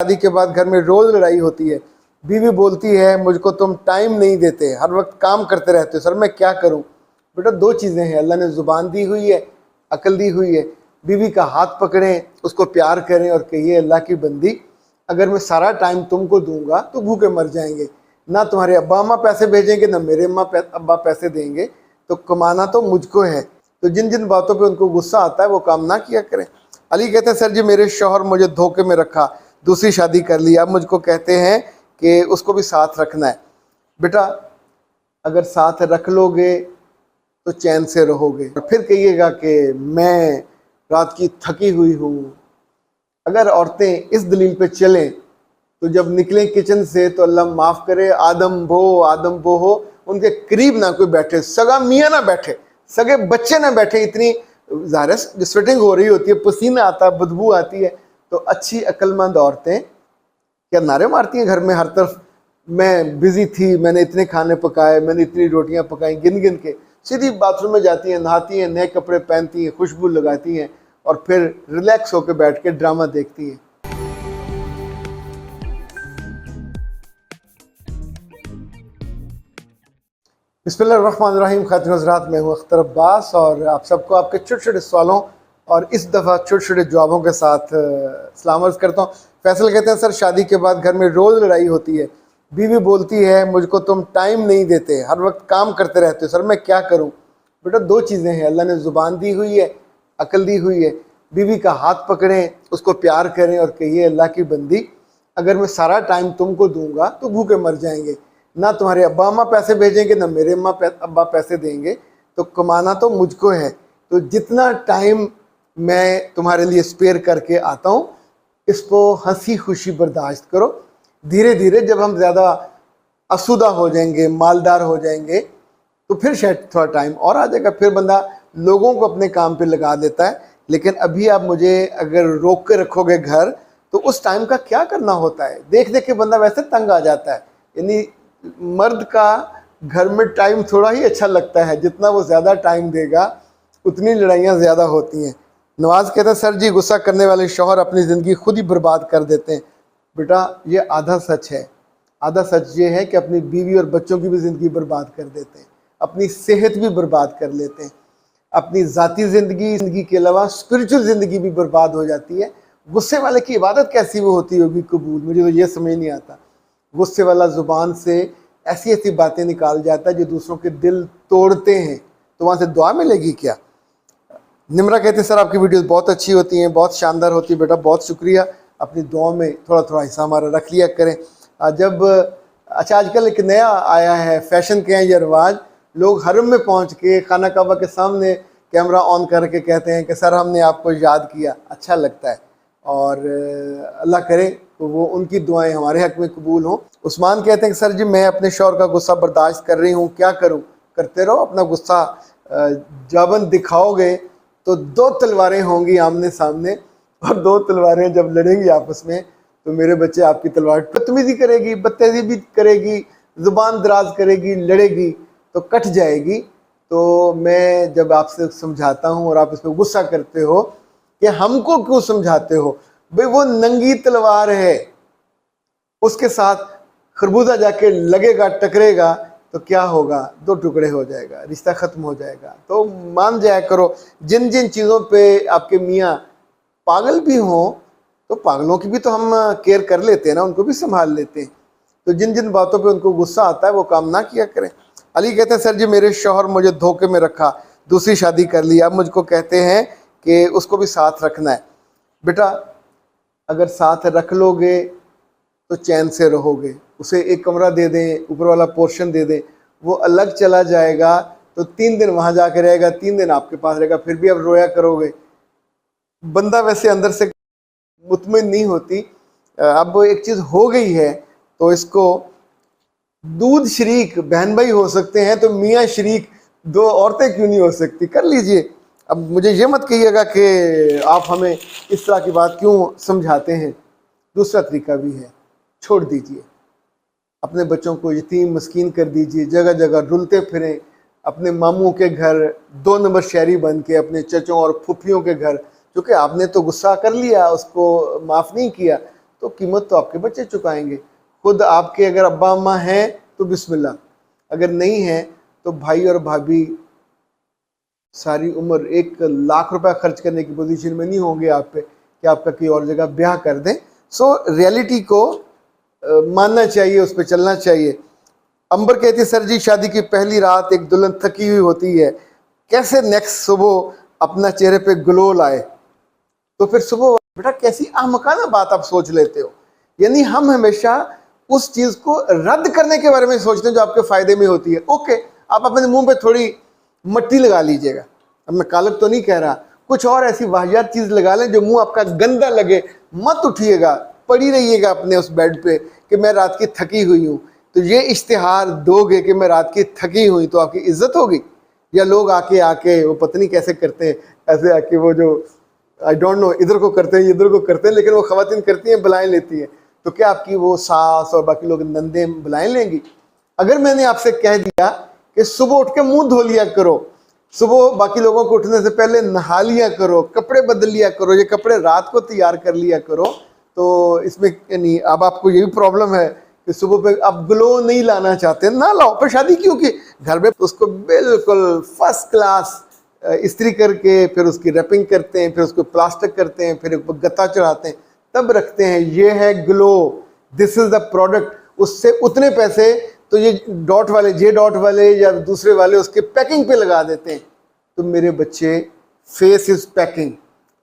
शादी के बाद घर में रोज लड़ाई होती है। बीवी बोलती है मुझको तुम टाइम नहीं देते, हर वक्त काम करते रहते हो। सर मैं क्या करूं? बेटा दो चीज़ें हैं, अल्लाह ने ज़ुबान दी हुई है, अकल दी हुई है। बीवी का हाथ पकड़ें, उसको प्यार करें और कहिए अल्लाह की बंदी, अगर मैं सारा टाइम तुमको दूंगा तो भूखे मर जाएंगे। ना तुम्हारे अब्बा अम्मा पैसे भेजेंगे, ना मेरे अब्बा पैसे देंगे, तो कमाना तो मुझको है। तो जिन जिन बातों पे उनको गुस्सा आता है वो काम ना किया करें। अली कहते हैं सर जी मेरे शौहर मुझे धोखे में रखा, दूसरी शादी कर ली, अब मुझको कहते हैं कि उसको भी साथ रखना है। बेटा अगर साथ रख लोगे तो चैन से रहोगे, फिर कहिएगा कि मैं रात की थकी हुई हूँ। अगर औरतें इस दलील पे चलें तो जब निकलें किचन से तो अल्लाह माफ़ करे आदम बो हो, उनके करीब ना कोई बैठे, सगा मियाँ ना बैठे, सगे बच्चे ना बैठे। इतनी ज़ाहिर है स्वेटिंग हो रही होती है, पसीना आता है, बदबू आती है। तो अच्छी अक्लमंद औरतें क्या नारे मारती हैं घर में हर तरफ, मैं बिजी थी, मैंने इतने खाने पकाए, मैंने इतनी रोटियां पकाई, गिन गिन के सीधी बाथरूम में जाती हैं, नहाती हैं, नए कपड़े पहनती हैं, खुशबू लगाती हैं और फिर रिलैक्स होकर बैठ के ड्रामा देखती हैं। बिस्मिल्लाहिर्रहमानिर्रहीम। खातिन हज़रात, मैं हूँ अख्तर अब्बास और आप सबको आपके छोटे छोटे सवालों और इस दफ़ा छोटे छोटे जवाबों के साथ सलाम अर्ज़ करता हूँ। फैसल कहते हैं सर शादी के बाद घर में रोज़ लड़ाई होती है, बीवी बोलती है मुझको तुम टाइम नहीं देते, हर वक्त काम करते रहते हो। सर मैं क्या करूँ? बेटा दो चीज़ें हैं, अल्लाह ने ज़ुबान दी हुई है, अकल दी हुई है। बीवी का हाथ पकड़ें, उसको प्यार करें और कहिए अल्लाह की बंदी, अगर मैं सारा टाइम तुमको दूंगा तो भूखे मर जाएंगे। ना तुम्हारे अब्बा अम्मा पैसे भेजेंगे, ना मेरे अब्बा पैसे देंगे, तो कमाना तो मुझको है। तो जितना टाइम मैं तुम्हारे लिए स्पेयर करके आता हूँ, इसको हंसी खुशी बर्दाश्त करो। धीरे धीरे जब हम ज़्यादा असुदा हो जाएंगे, मालदार हो जाएंगे, तो फिर शायद थोड़ा टाइम और आ जाएगा, फिर बंदा लोगों को अपने काम पे लगा देता है। लेकिन अभी आप मुझे अगर रोक के रखोगे घर, तो उस टाइम का क्या करना होता है, देख देख के बंदा वैसे तंग आ जाता है। यानी मर्द का घर में टाइम थोड़ा ही अच्छा लगता है, जितना वो ज़्यादा टाइम देगा उतनी लड़ाइयाँ ज़्यादा होती हैं। नवाज कहते हैं सर जी गुस्सा करने वाले शौहर अपनी ज़िंदगी खुद ही बर्बाद कर देते हैं। बेटा ये आधा सच है। आधा सच ये है कि अपनी बीवी और बच्चों की भी ज़िंदगी बर्बाद कर देते हैं, अपनी सेहत भी बर्बाद कर लेते हैं, अपनी ज़ाती ज़िंदगी के अलावा स्पिरिचुअल ज़िंदगी भी बर्बाद हो जाती है। गुस्से वाले की इबादत कैसी वो होती होगी कबूल, मुझे तो ये समझ नहीं आता। गुस्से वाला ज़ुबान से ऐसी ऐसी बातें निकाल जाता है जो दूसरों के दिल तोड़ते हैं, तो वहाँ से दुआ मिलेगी क्या? निम्रा कहते हैं सर आपकी वीडियोस बहुत अच्छी होती हैं, बहुत शानदार होती है। बेटा बहुत शुक्रिया, अपनी दुआ में थोड़ा थोड़ा हिस्सा हमारा रख लिया करें। जब अच्छा आजकल एक नया आया है फैशन के ये रिवाज, लोग हरम में पहुँच के खाना काबा के सामने कैमरा ऑन करके कहते हैं कि सर हमने आपको याद किया। अच्छा लगता है और अल्लाह करे तो वो उनकी दुआएं हमारे हक़ में कबूल हों। उस्मान कहते हैं कि सर जी मैं अपने शौहर का गुस्सा बर्दाश्त कर रही हूँ, क्या करूँ? करते रहो अपना गुस्सा, जबन दिखाओगे तो दो तलवारें होंगी आमने सामने, और दो तलवारें जब लड़ेंगी आपस में तो मेरे बच्चे आपकी तलवार बदतमीजी करेगी, बदतमीजी करेगी, ज़ुबान दराज करेगी, लड़ेगी तो कट जाएगी। तो मैं जब आपसे समझाता हूँ और आप इस पर गुस्सा करते हो कि हमको क्यों समझाते हो, भाई वो नंगी तलवार है, उसके साथ खरबूजा जाके लगेगा, टकरेगा तो क्या होगा? दो टुकड़े हो जाएगा, रिश्ता ख़त्म हो जाएगा। तो मान जाया करो, जिन जिन चीज़ों पे आपके मियाँ पागल भी हों तो पागलों की भी तो हम केयर कर लेते हैं ना, उनको भी संभाल लेते हैं। तो जिन जिन बातों पे उनको गुस्सा आता है वो काम ना किया करें। अली कहते हैं सर जी मेरे शौहर मुझे धोखे में रखा, दूसरी शादी कर ली, अब मुझको कहते हैं कि उसको भी साथ रखना है। बेटा अगर साथ रख लोगे तो चैन से रहोगे। उसे एक कमरा दे दें, ऊपर वाला पोर्शन दे दें, वो अलग चला जाएगा तो 3 दिन वहाँ जाके रहेगा, 3 दिन आपके पास रहेगा, फिर भी अब रोया करोगे। बंदा वैसे अंदर से मुतमिन नहीं होती। अब एक चीज़ हो गई है तो इसको, दूध शरीक बहन भाई हो सकते हैं तो मियाँ शरीक दो औरतें क्यों नहीं हो सकती? कर लीजिए। अब मुझे ये मत कहिएगा कि आप हमें इस तरह की बात क्यों समझाते हैं। दूसरा तरीका भी है, छोड़ दीजिए, अपने बच्चों को यतीम मस्कीन कर दीजिए, जगह जगह रुलते फिरें, अपने मामू के घर 2 नंबर शहरी बन के, अपने चचों और फुफियों के घर, क्योंकि आपने तो गुस्सा कर लिया, उसको माफ़ नहीं किया, तो कीमत तो आपके बच्चे चुकाएंगे। खुद आपके अगर अब्बा अम्मा हैं तो बिस्मिल्लाह, अगर नहीं है तो भाई और भाभी सारी उम्र 1 लाख रुपया खर्च करने की पोजीशन में नहीं होंगे आप पे कि आपका कहीं और जगह ब्याह कर दें। सो रियलिटी को मानना चाहिए, उस पर चलना चाहिए। अंबर कहती है, सर जी शादी की पहली रात एक दुल्हन थकी हुई होती है, कैसे नेक्स्ट सुबह अपना चेहरे पे ग्लो लाए? तो फिर सुबह, बेटा कैसी अहमकाना बात आप सोच लेते हो। यानी हम हमेशा उस चीज को रद्द करने के बारे में सोचते हैं जो आपके फायदे में होती है। ओके, आप अपने मुंह पे थोड़ी मट्टी लगा लीजिएगा, अब मैं कालक तो नहीं कह रहा, कुछ और ऐसी वाहियात चीज लगा लें जो मुंह आपका गंदा लगे। मत उठिएगा, पड़ी रहिएगा अपने उस बेड पे कि मैं रात की थकी हुई हूँ। तो ये इश्तिहार दोगे कि मैं रात की थकी हुई, तो आपकी इज्जत होगी? या लोग आके आके वो पता नहीं कैसे करते हैं, ऐसे आके वो जो आई डोंट नो इधर को करते हैं इधर को करते हैं, लेकिन वो खवातीन करती हैं, बुलाएं लेती हैं, तो क्या आपकी वो सास और बाकी लोग नंदे बुलाएं लेंगी? अगर मैंने आपसे कह दिया कि सुबह उठ के मुंह धो लिया करो, सुबह बाकी लोगों को उठने से पहले नहा लिया करो, कपड़े बदल लिया करो, ये कपड़े रात को तैयार कर लिया करो, तो इसमें नहीं। अब आपको ये भी प्रॉब्लम है कि सुबह पे आप ग्लो नहीं लाना चाहते, ना लाओ, पर शादी क्यों की? घर में उसको बिल्कुल फर्स्ट क्लास इस्त्री करके फिर उसकी रैपिंग करते हैं, फिर उसको प्लास्टर करते हैं, फिर गत्ता चढ़ाते हैं, तब रखते हैं। ये है glow, this is the product. उससे उतने पैसे तो ये डॉट वाले, जे डॉट वाले या दूसरे वाले उसके पैकिंग पे लगा देते हैं। तो मेरे बच्चे, फेस इज पैकिंग,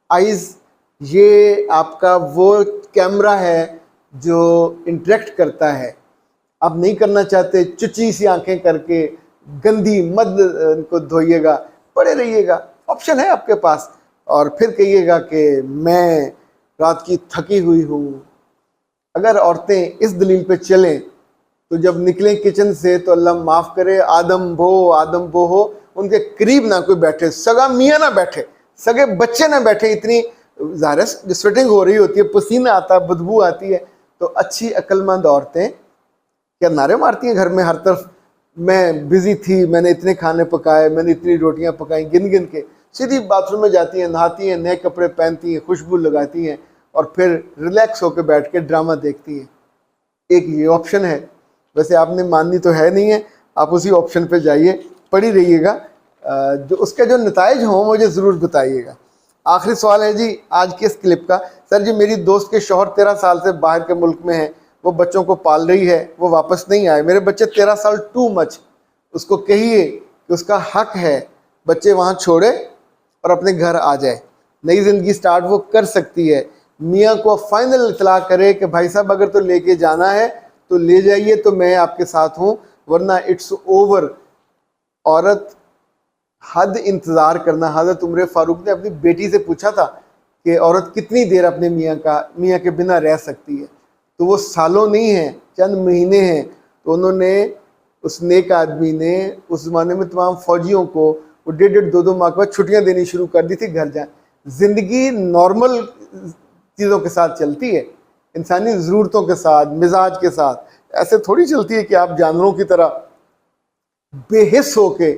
आइज ये आपका वो कैमरा है जो इंटरेक्ट करता है। आप नहीं करना चाहते, चुची सी आंखें करके गंदी मत इनको धोइएगा, पड़े रहिएगा, ऑप्शन है आपके पास। और फिर कहिएगा कि मैं रात की थकी हुई हूँ। अगर औरतें इस दलील पे चलें तो जब निकलें किचन से तो अल्लाह माफ़ करे, आदम बो हो, उनके करीब ना कोई बैठे, सगा मियाँ ना बैठे, सगे बच्चे ना बैठे। इतनी ज़ाहिर है स्वेटिंग हो रही होती है, पसीना आता है, बदबू आती है। तो अच्छी अक्लमंद औरतें क्या नारे मारती हैं घर में हर तरफ, मैं बिजी थी, मैंने इतने खाने पकाए, मैंने इतनी रोटियां पकाई, गिन गिन के सीधी बाथरूम में जाती हैं, नहाती हैं, नए कपड़े पहनती हैं, खुशबू लगाती हैं और फिर रिलैक्स होकर बैठ के ड्रामा देखती हैं। एक ये ऑप्शन है, वैसे आपने माननी तो है नहीं है, आप उसी ऑप्शन पे जाइए, पड़ी रहिएगा। जो उसके जो नताइज हों मुझे ज़रूर बताइएगा। आखिरी सवाल है जी आज की इस क्लिप का, सर जी मेरी दोस्त के शौहर 13 साल से बाहर के मुल्क में है, वो बच्चों को पाल रही है, वो वापस नहीं आए, मेरे बच्चे 13 साल टू मच, उसको कहिए कि उसका हक है बच्चे वहाँ छोड़े और अपने घर आ जाए, नई ज़िंदगी स्टार्ट वो कर सकती है। मियाँ को फाइनल इतला करे कि भाई साहब अगर तो लेके जाना है तो ले जाइए, तो मैं आपके साथ हूँ, वरना इट्स ओवर। औरत हद इंतज़ार करना, हज़रत उमर फ़ारूक ने अपनी बेटी से पूछा था कि औरत कितनी देर अपने मियाँ के बिना रह सकती है, तो वो सालों नहीं है, चंद महीने हैं। तो उन्होंने, उस नेक आदमी ने उस ज़माने में तमाम फ़ौजियों को वो 1.5-2 माह के बाद छुट्टियाँ देनी शुरू कर दी थी, घर जाए। ज़िंदगी नॉर्मल चीज़ों के साथ चलती है, इंसानी ज़रूरतों के साथ, मिजाज के साथ। ऐसे थोड़ी चलती है कि आप जानवरों की तरह बेहिस होके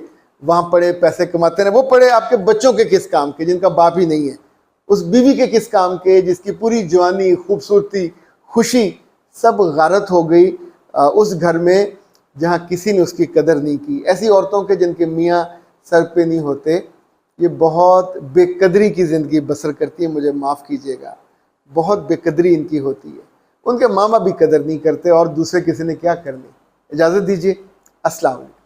वहाँ पड़े पैसे कमाते हैं। वो पड़े आपके बच्चों के किस काम के जिनका बाप ही नहीं है, उस बीवी के किस काम के जिसकी पूरी जवानी, खूबसूरती, खुशी सब गारत हो गई उस घर में जहाँ किसी ने उसकी कदर नहीं की। ऐसी औरतों के जिनके मियाँ सर पे नहीं होते, ये बहुत बेकदरी की ज़िंदगी बसर करती है, मुझे माफ़ कीजिएगा, बहुत बेकदरी इनकी होती है। उनके माँ बाप भी कदर नहीं करते और दूसरे किसी ने क्या करनी। इजाज़त दीजिए, अस्सलाम वालेकुम।